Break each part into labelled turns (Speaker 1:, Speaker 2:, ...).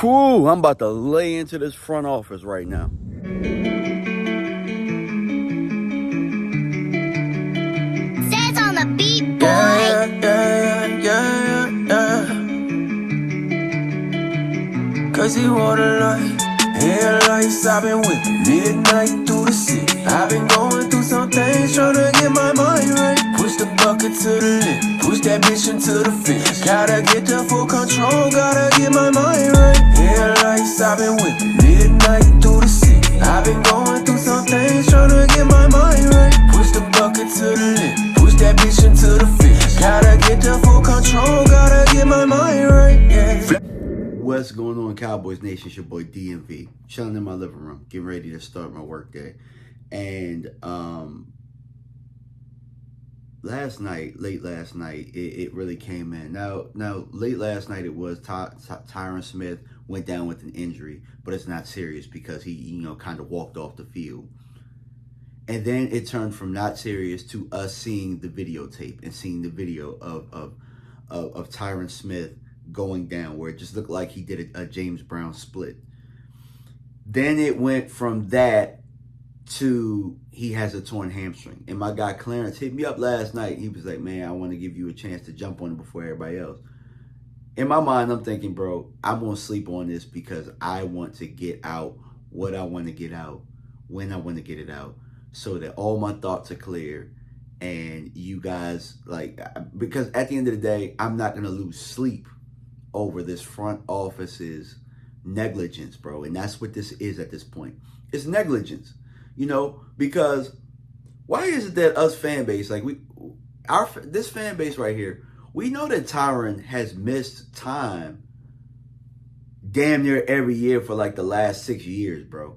Speaker 1: Whew, I'm about to lay into this front office right now.
Speaker 2: Says on the beat, boy.
Speaker 3: Yeah. Cause he want a life. Headlights, I've been whipping midnight through the city. I've been going through some things, tryna get my mind right. Push the bucket to the limit, push that bitch into the fence. Gotta get the full control, gotta get my mind right. Headlights, I've been whipping midnight through the city. I've been going through some things, tryna get my mind right. Push the bucket to the limit, push that bitch into the fence. Gotta get the full control, gotta get my mind right. Yeah.
Speaker 1: What's going on, Cowboys Nation? It's your boy DMV, chilling in my living room, getting ready to start my work day. And late last night, it really came in. Now, late last night it was Tyron Smith went down with an injury, but it's not serious because he kind of walked off the field. And then it turned from not serious to us seeing the videotape and seeing the video of Tyron Smith going down, where it just looked like he did a James Brown split. Then it went from that to he has a torn hamstring. And my guy Clarence hit me up last night. He was like, man, I want to give you a chance to jump on it before everybody else. In my mind, I'm thinking, bro, I'm going to sleep on this because I want to get out what I want to get out, when I want to get it out, so that all my thoughts are clear. And you guys, because at the end of the day, I'm not going to lose sleep over this front office's negligence, bro. And that's what this is at this point. It's negligence, because why is it that us fan base, this fan base right here, we know that Tyron has missed time damn near every year for the last 6 years, bro.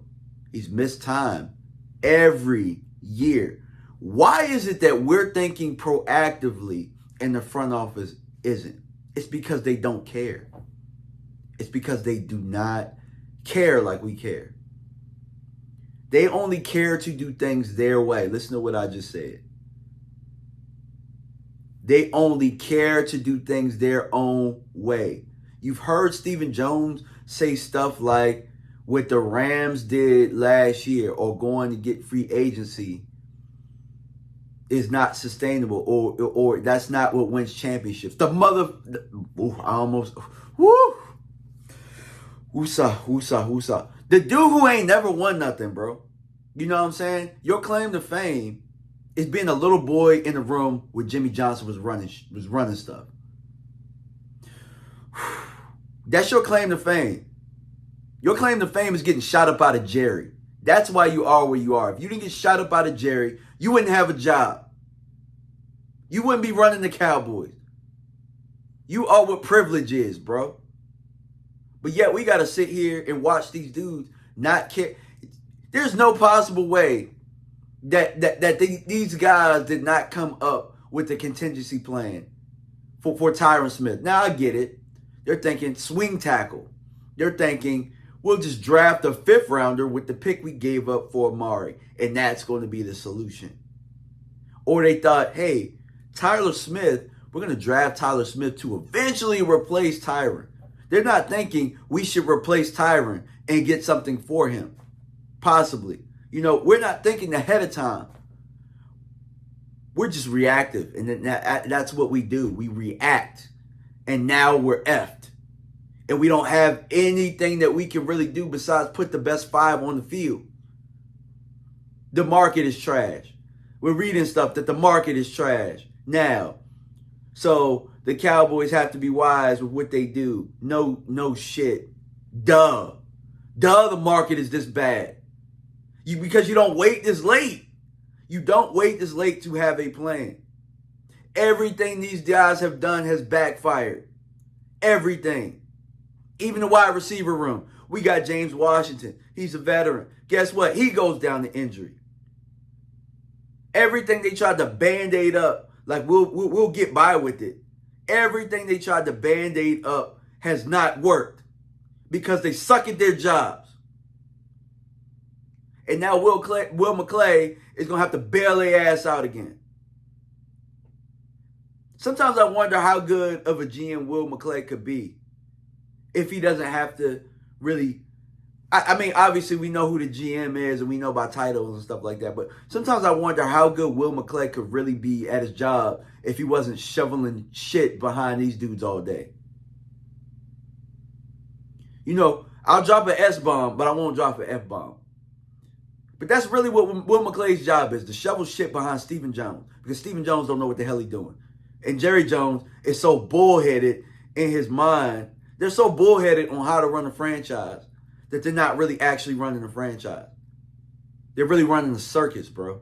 Speaker 1: He's missed time every year. Why is it that we're thinking proactively and the front office isn't? It's because they don't care. It's because they do not care like we care. They only care to do things their way. Listen to what I just said. They only care to do things their own way. You've heard Stephen Jones say stuff like what the Rams did last year, or going to get free agency, is not sustainable, or that's not what wins championships. The dude who ain't never won nothing, bro. You know what I'm saying? Your claim to fame is being a little boy in the room where Jimmy Johnson was running stuff. That's your claim to fame. Your claim to fame is getting shot up out of Jerry. That's why you are where you are. If you didn't get shot up out of Jerry, you wouldn't have a job. You wouldn't be running the Cowboys. You are what privilege is, bro. But yet we got to sit here and watch these dudes not care. There's no possible way that these guys did not come up with a contingency plan for Tyron Smith. Now, I get it. They're thinking swing tackle. They're thinking we'll just draft a 5th rounder with the pick we gave up for Amari, and that's going to be the solution. Or they thought, hey, Tyler Smith, we're going to draft Tyler Smith to eventually replace Tyron. They're not thinking we should replace Tyron and get something for him. Possibly. We're not thinking ahead of time. We're just reactive. And that's what we do. We react. And now we're effed. And we don't have anything that we can really do besides put the best 5 on the field. The market is trash. We're reading stuff that the market is trash now. So the Cowboys have to be wise with what they do. No shit. Duh, the market is this bad. Because you don't wait this late. You don't wait this late to have a plan. Everything these guys have done has backfired. Everything. Even the wide receiver room. We got James Washington. He's a veteran. Guess what? He goes down to injury. Everything they tried to Band-Aid up, we'll get by with it. Everything they tried to Band-Aid up has not worked because they suck at their jobs. And now Will McClay is going to have to bail their ass out again. Sometimes I wonder how good of a GM Will McClay could be if he doesn't have to really. I mean, obviously we know who the GM is and we know about titles and stuff like that. But sometimes I wonder how good Will McClay could really be at his job if he wasn't shoveling shit behind these dudes all day. You know, I'll drop an S-bomb, but I won't drop an F-bomb. But that's really what Will McClay's job is, to shovel shit behind Stephen Jones. Because Stephen Jones don't know what the hell he's doing. And Jerry Jones is so bullheaded in his mind. They're so bullheaded on how to run a franchise that they're not really actually running a franchise. They're really running a circus, bro.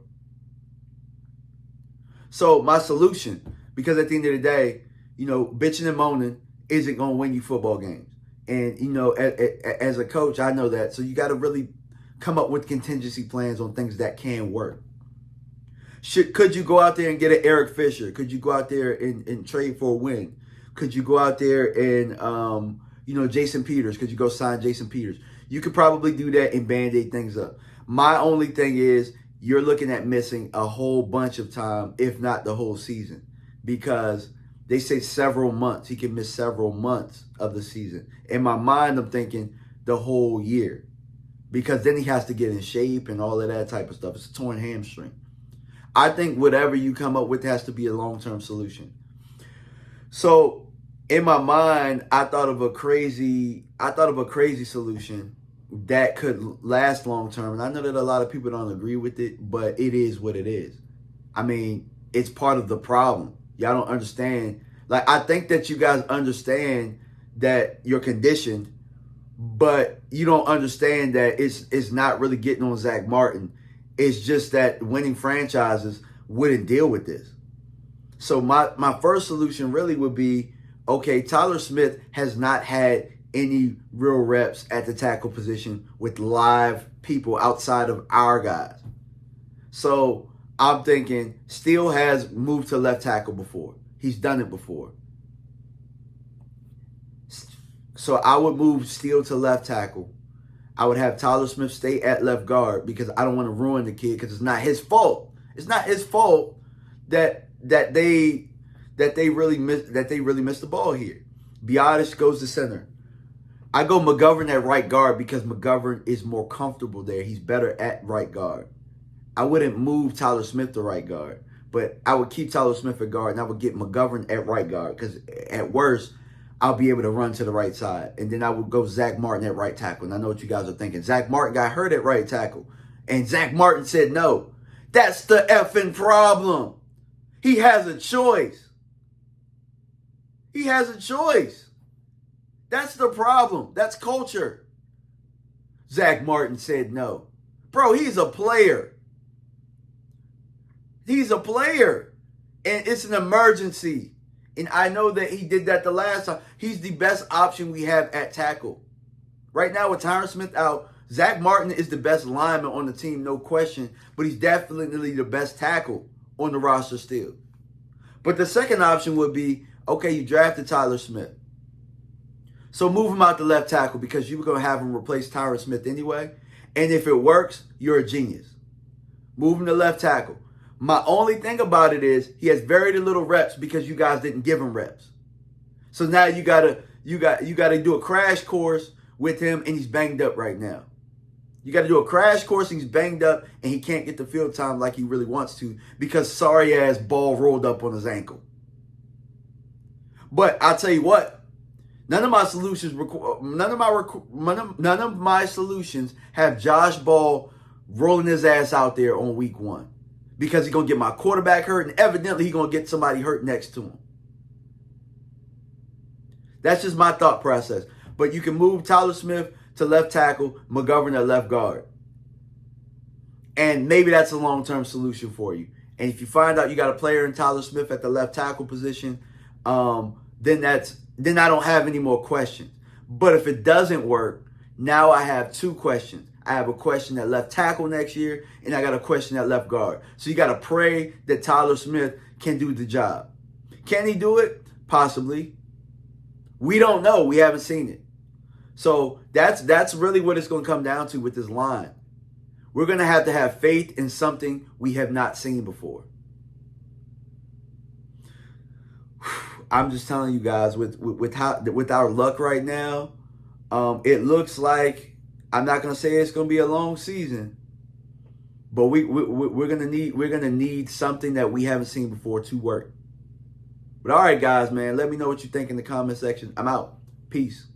Speaker 1: So my solution, because at the end of the day, you know, bitching and moaning isn't going to win you football games. And, you know, as a coach, I know that. So you got to really come up with contingency plans on things that can work. Could you go out there and get an Eric Fisher? Could you go out there and trade for a win? Could you go out there and, you know, Jason Peters? Could you go sign Jason Peters? You could probably do that and Band-Aid things up. My only thing is you're looking at missing a whole bunch of time, if not the whole season, because they say several months. He can miss several months of the season. In my mind, I'm thinking the whole year, because then he has to get in shape and all of that type of stuff. It's a torn hamstring. I think whatever you come up with has to be a long-term solution. So in my mind, I thought of a crazy solution that could last long-term. And I know that a lot of people don't agree with it, but it is what it is. I mean, it's part of the problem. Y'all don't understand. Like, I think that you guys understand that you're conditioned, but you don't understand that it's not really getting on Zach Martin. It's just that winning franchises wouldn't deal with this. So my first solution really would be, okay, Tyler Smith has not had any real reps at the tackle position with live people outside of our guys. So I'm thinking Steele has moved to left tackle before. He's done it before. So I would move Steele to left tackle. I would have Tyler Smith stay at left guard because I don't want to ruin the kid, because it's not his fault. It's not his fault that they really missed the ball here. Biotis goes to center. I go McGovern at right guard because McGovern is more comfortable there. He's better at right guard. I wouldn't move Tyler Smith to right guard, but I would keep Tyler Smith at guard, and I would get McGovern at right guard because at worst, I'll be able to run to the right side. And then I would go Zach Martin at right tackle. And I know what you guys are thinking. Zach Martin got hurt at right tackle. And Zach Martin said no. That's the effing problem. He has a choice. He has a choice. That's the problem. That's culture. Zach Martin said no. Bro, he's a player. He's a player. And it's an emergency. And I know that he did that the last time. He's the best option we have at tackle. Right now with Tyron Smith out, Zach Martin is the best lineman on the team, no question. But he's definitely the best tackle on the roster still. But the second option would be, okay, you drafted Tyler Smith. So move him out to left tackle because you were going to have him replace Tyron Smith anyway. And if it works, you're a genius. Move him to left tackle. My only thing about it is he has very little reps because you guys didn't give him reps. So now you gotta do a crash course with him, and he's banged up right now. You got to do a crash course, and he's banged up, and he can't get the field time like he really wants to because sorry ass ball rolled up on his ankle. But I'll tell you what, none of my solutions have Josh Ball rolling his ass out there on week 1. Because he's going to get my quarterback hurt, and evidently he's going to get somebody hurt next to him. That's just my thought process. But you can move Tyler Smith to left tackle, McGovern at left guard. And maybe that's a long-term solution for you. And if you find out you got a player in Tyler Smith at the left tackle position, then I don't have any more questions. But if it doesn't work, now I have 2 questions. I have a question at left tackle next year, and I got a question at left guard. So you got to pray that Tyler Smith can do the job. Can he do it? Possibly. We don't know. We haven't seen it. So that's really what it's going to come down to with this line. We're going to have faith in something we have not seen before. I'm just telling you guys, with our luck right now, It looks like, I'm not gonna say it's gonna be a long season, but we're gonna need something that we haven't seen before to work. But all right, guys, man, let me know what you think in the comment section. I'm out. Peace.